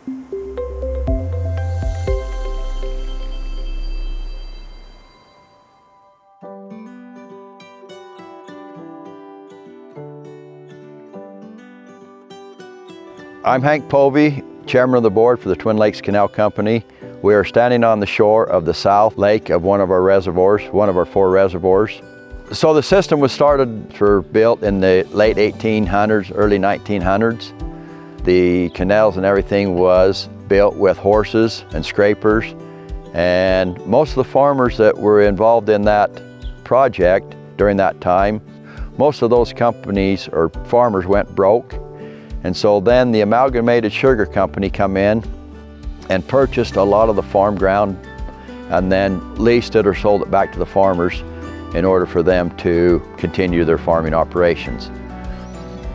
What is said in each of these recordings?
I'm Hank Povey, Chairman of the Board for the Twin Lakes Canal Company. We are standing on the shore of the south lake of one of our reservoirs, one of our 4 reservoirs. So the system was built in the late 1800s, early 1900s. The canals and everything was built with horses and scrapers, and most of the farmers that were involved in that project during that time, most of those companies or farmers went broke. And so then the Amalgamated Sugar Company come in and purchased a lot of the farm ground and then leased it or sold it back to the farmers in order for them to continue their farming operations.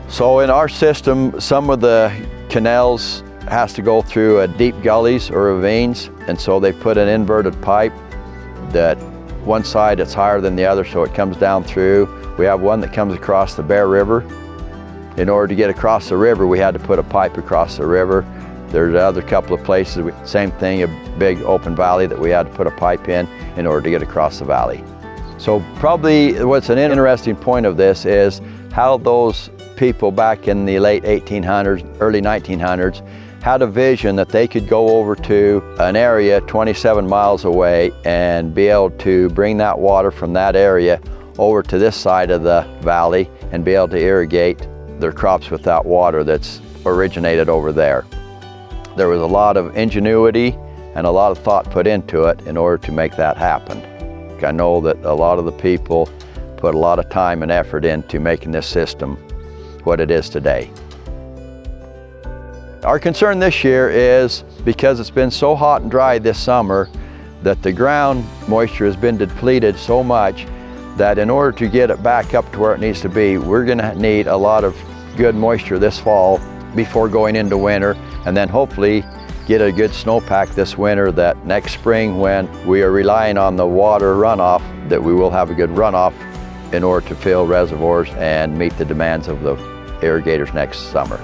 So in our system, some of the canals has to go through deep gullies or ravines, and so they put an inverted pipe that one side it's higher than the other, so it comes down through. We have one that comes across the Bear River. In order to get across the river, we had to put a pipe across the river. There's other couple of places, same thing, a big open valley that we had to put a pipe in order to get across the valley. So probably what's an interesting point of this is how those people back in the late 1800s, early 1900s, had a vision that they could go over to an area 27 miles away and be able to bring that water from that area over to this side of the valley and be able to irrigate their crops with that water that's originated over there. There was a lot of ingenuity and a lot of thought put into it in order to make that happen. I know that a lot of the people put a lot of time and effort into making this system what it is today. Our concern this year is because it's been so hot and dry this summer that the ground moisture has been depleted so much that in order to get it back up to where it needs to be, we're going to need a lot of good moisture this fall before going into winter, and then hopefully get a good snowpack this winter that next spring, when we are relying on the water runoff, that we will have a good runoff in order to fill reservoirs and meet the demands of the irrigators next summer.